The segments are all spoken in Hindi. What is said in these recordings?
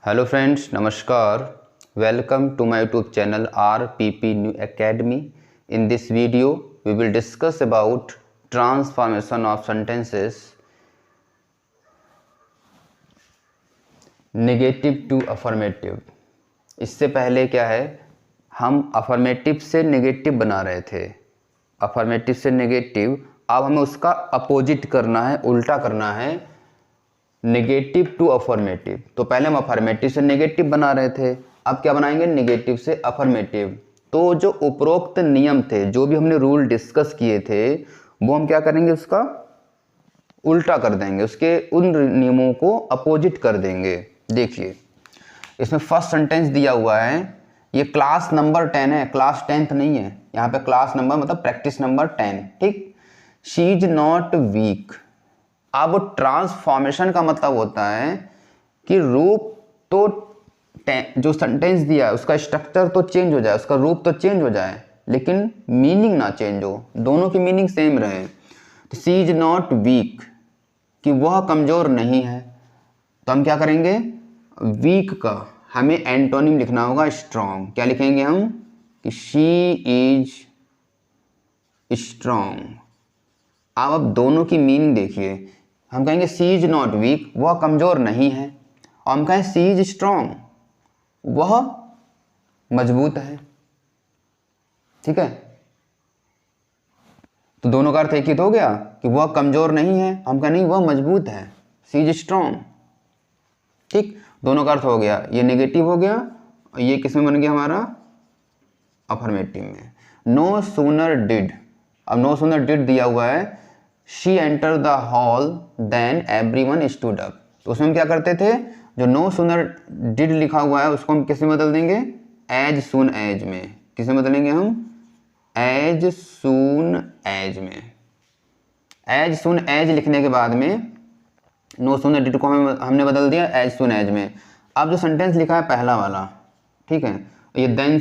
हेलो फ्रेंड्स, नमस्कार. Welcome to my YouTube channel RPP New Academy. In this video, we will discuss about transformation of sentences negative to affirmative. इससे पहले क्या है, हम affirmative से negative बना रहे थे. affirmative से negative, अब हमें उसका अपोजिट करना है, उल्टा करना है, नेगेटिव टू अफर्मेटिव. तो पहले हम अफर्मेटिव से नेगेटिव बना रहे थे, अब क्या बनाएंगे, नेगेटिव से अफर्मेटिव. तो जो उपरोक्त नियम थे, जो भी हमने रूल डिस्कस किए थे, वो हम क्या करेंगे, उसका उल्टा कर देंगे, उसके उन नियमों को अपोजिट कर देंगे. देखिए, इसमें फर्स्ट सेंटेंस दिया हुआ है, ये क्लास नंबर 10 है, क्लास 10th नहीं है. यहाँ पे क्लास नंबर मतलब प्रैक्टिस नंबर 10. ठीक. She is not weak. अब ट्रांसफॉर्मेशन का मतलब होता है कि रूप तो जो सेंटेंस दिया है उसका स्ट्रक्चर तो चेंज हो जाए, उसका रूप तो चेंज हो जाए, लेकिन मीनिंग ना चेंज हो, दोनों की मीनिंग सेम रहे. तो सी इज नॉट वीक, कि वह कमजोर नहीं है. तो हम क्या करेंगे, वीक का हमें एंटोनिम लिखना होगा स्ट्रॉन्ग. क्या लिखेंगे हम, कि शी इज स्ट्रॉन्ग. अब दोनों की मीनिंग देखिए, हम कहेंगे सी इज नॉट वीक, वह कमजोर नहीं है, और हम कहें सी इज स्ट्रॉन्ग, वह मजबूत है. ठीक है, तो दोनों का अर्थ एक ही तो हो गया, कि वह कमजोर नहीं है, हम कहें नहीं वह मजबूत है, सी इज स्ट्रॉन्ग. ठीक, दोनों का अर्थ हो गया. ये नेगेटिव हो गया, और ये किस में बन गया हमारा, अफर्मेटिव में. No sooner did. अब नो सूनर डिड दिया हुआ है, she enter the hall then everyone stood up. तो उसमें हम क्या करते थे, जो नो सूनर डिड लिखा हुआ है उसको हम किस में बदल देंगे, एज सून एज में. किस में बदलेंगे हम, एज सून एज में. एज सून एज लिखने के बाद में नो सूनर डिड को हमने बदल दिया एज सून एज में. अब जो सेंटेंस लिखा है पहला वाला, ठीक है, ये देन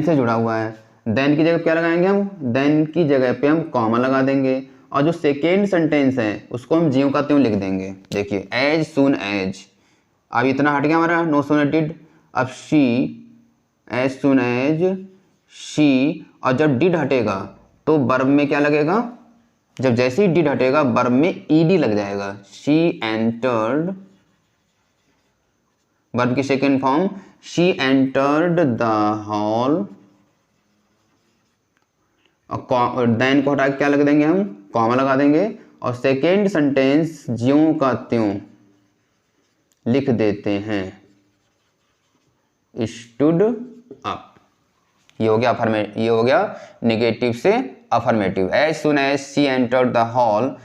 से जुड़ा हुआ है. देन की जगह क्या लगाएंगे हम, देन की जगह पे हम कॉमा लगा देंगे, और जो सेकेंड सेंटेंस है उसको हम ज्यों का त्यों लिख देंगे. देखिए, एज सून एज. अब इतना हट गया हमारा नो सूनर डिड. अब she, as soon as she, और जब डिड हटेगा तो वर्ब में क्या लगेगा, जब जैसे ही डिड हटेगा वर्ब में ईडी लग जाएगा. शी एंटर्ड, वर्ब की second form, she entered the hall, और देन को हटा के क्या लग देंगे हम, कॉमा लगा देंगे, और सेकेंड सेंटेंस ज्यों का त्यों लिख देते हैं, स्टूड अप. ये हो गया नेगेटिव से affirmative. As soon as she entered the hall,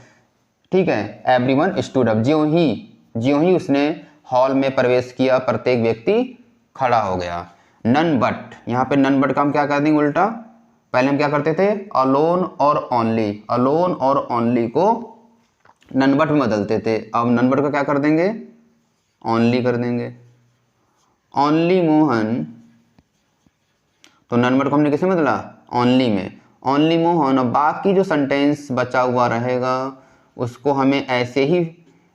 ठीक है, एवरीवन स्टूड अप. ज्यों ही उसने हॉल में प्रवेश किया, प्रत्येक व्यक्ति खड़ा हो गया. नन बट, यहाँ पे नन बट का हम क्या कर देंगे उल्टा. पहले हम क्या करते थे, अलोन और ओनली को नन बट में बदलते थे. अब नन बट का क्या कर देंगे, ओनली कर देंगे. ओनली मोहन, तो नन बट को हमने किसमें बदला, ओनली में. ओनली मोहन. और बाकी जो सेंटेंस बचा हुआ रहेगा उसको हमें ऐसे ही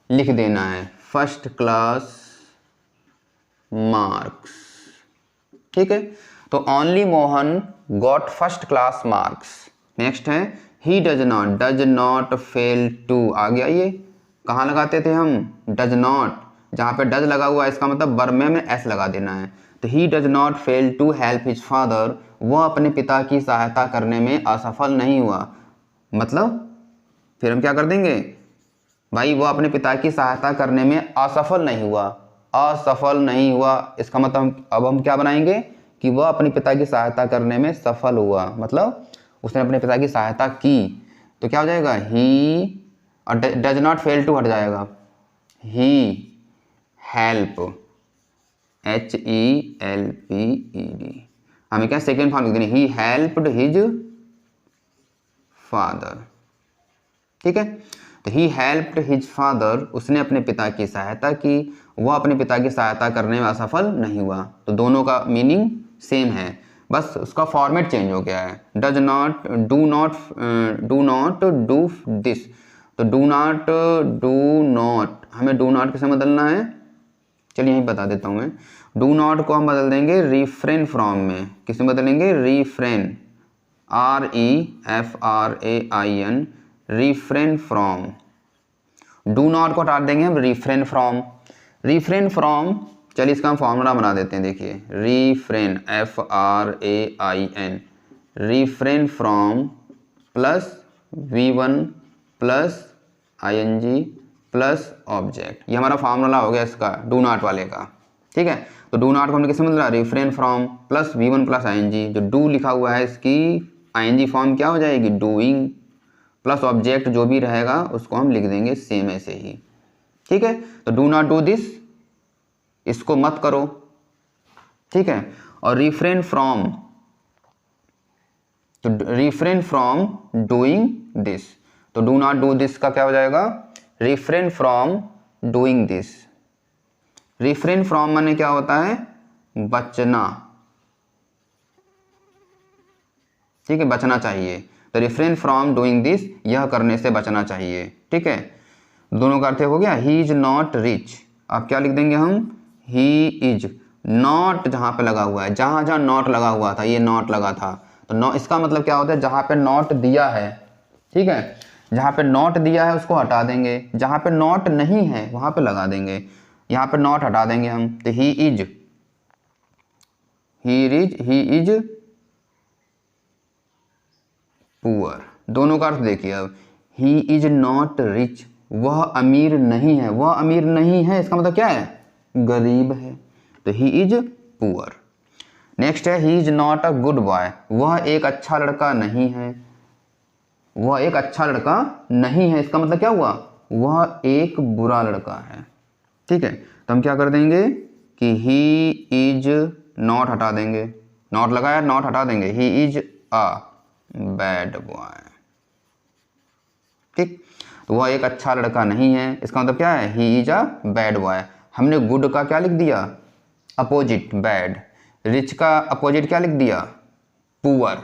लिख देना है, फर्स्ट क्लास मार्क्स. ठीक है, तो only Mohan got first class marks. Next है, he does not fail to. आ गया, ये कहाँ लगाते थे हम, डज नॉट. जहाँ पे डज लगा हुआ है इसका मतलब वर्ब में हमें एस लगा देना है. तो he does not fail to help his father, वह अपने पिता की सहायता करने में असफल नहीं हुआ. मतलब फिर हम क्या कर देंगे भाई, वह अपने पिता की सहायता करने में असफल नहीं हुआ. इसका मतलब अब हम क्या बनाएंगे, कि वह अपने पिता की सहायता करने में सफल हुआ, मतलब उसने अपने पिता की सहायता की. तो क्या हो जाएगा, ही, और डज नॉट फेल टू हट जाएगा, ही हेल्प, HELPED. हमें क्या सेकेंड फॉर्म लिख देनी, ही हेल्प्ड हिज फादर. ठीक है, तो ही हेल्प्ड हिज फादर, उसने अपने पिता की सहायता की, वह अपने पिता की सहायता करने में असफल नहीं हुआ. तो दोनों का मीनिंग सेम है, बस उसका फॉर्मेट चेंज हो गया है. Do not do this. तो डू नॉट, हमें डू नॉट किसे बदलना है, चलिए यही बता देता हूँ मैं। डू नॉट को हम बदल देंगे रिफ्रेन फ्रॉम में। किस में बदलेंगे? Refrain, REFRAIN, refrain from. Do not को हटा देंगे हम रिफ्रेन फ्रॉम। रिफ्रेन फ्रॉम, चलिए इसका हम फॉर्मूला बना देते हैं। देखिए refrain, FRAIN, refrain from plus V1 plus ING plus object. ये हमारा फार्मूला हो गया इसका डू नॉट वाले का। ठीक है, तो डू नॉट को हमने किससे बदला? Refrain from plus V1 plus ING। जो डू लिखा हुआ है इसकी ING फॉर्म क्या हो जाएगी? डूइंग, प्लस ऑब्जेक्ट जो भी रहेगा उसको हम लिख देंगे सेम ऐसे ही। ठीक है, तो डू नॉट डू दिस, इसको मत करो। ठीक है, और रिफ्रेन फ्रॉम, तो रिफ्रेन फ्रॉम डूइंग दिस, तो डू नॉट डू दिस का क्या हो जाएगा? Refrain from doing this. Refrain from माने क्या होता है? बचना। ठीक है, बचना चाहिए। तो रिफ्रेन फ्रॉम डूइंग दिस, यह करने से बचना चाहिए। ठीक है, दोनों का अर्थ हो गया। ही इज नॉट रिच, अब क्या लिख देंगे हम? ही इज नॉट, जहां पे लगा हुआ है, जहां जहां नॉट लगा हुआ था, ये नॉट लगा था, तो नॉट इसका मतलब क्या होता है? जहां पे नॉट दिया है, ठीक है, जहां पे नॉट दिया है उसको हटा देंगे, जहां पे नॉट नहीं है वहां पे लगा देंगे। यहाँ पे नॉट हटा देंगे हम, तो ही इज पुअर। दोनों का अर्थ देखिए अब, ही इज नॉट रिच, वह अमीर नहीं है। वह अमीर नहीं है इसका मतलब क्या है? गरीब है, तो ही इज पुअर। नेक्स्ट है he is not a good boy, वह एक अच्छा लड़का नहीं है। वह एक अच्छा लड़का नहीं है इसका मतलब क्या हुआ? वह एक बुरा लड़का है। ठीक है, तो हम क्या कर देंगे कि ही इज नॉट हटा देंगे, नॉट लगाया, नॉट हटा देंगे, he is a bad boy. ठीक, तो वह एक अच्छा लड़का नहीं है इसका मतलब क्या है? He is a bad boy. हमने गुड का क्या लिख दिया? Opposite, bad. रिच का अपोजिट क्या लिख दिया? पुअर।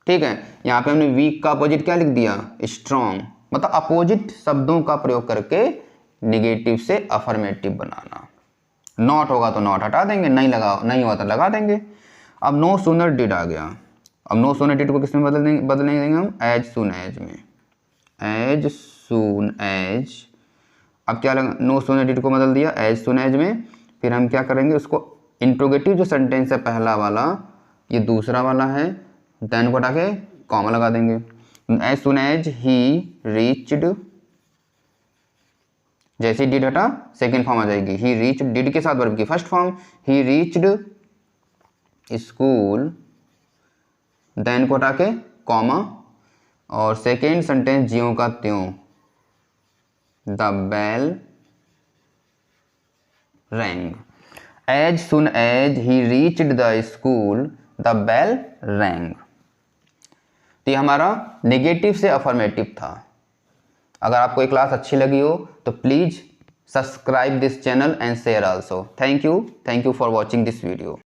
ठीक है, यहाँ पे हमने वीक का अपोजिट क्या लिख दिया? स्ट्रॉन्ग। मतलब अपोजिट शब्दों का प्रयोग करके निगेटिव से अफर्मेटिव बनाना। नॉट होगा तो नॉट हटा देंगे, नहीं लगा, नहीं हुआ तो लगा देंगे। अब नो सूनर डिड आ गया। अब नो सूनर डिड को किस में बदलने देंगे हम? एज सून एज में। एज सून एज, अब क्या लगा? नो सूनर डिड को बदल दिया एज सून एज में। फिर हम क्या करेंगे? उसको इंट्रोगेटिव जो सेंटेंस है पहला वाला, ये दूसरा वाला है, देन को हटा के कॉमा लगा देंगे। As soon as he reached, जैसे डिड हटा सेकेंड फॉर्म आ जाएगी, ही रीच्ड, डिड के साथ वर्ब की first form, he reached school, then को हटा के कॉमा, और सेकेंड सेंटेंस ज्यों का त्यों, the bell rang. As soon as he reached the school the bell rang. तो ये हमारा नेगेटिव से अफर्मेटिव था। अगर आपको ये क्लास अच्छी लगी हो तो please subscribe this channel and share also. Thank you for watching this video.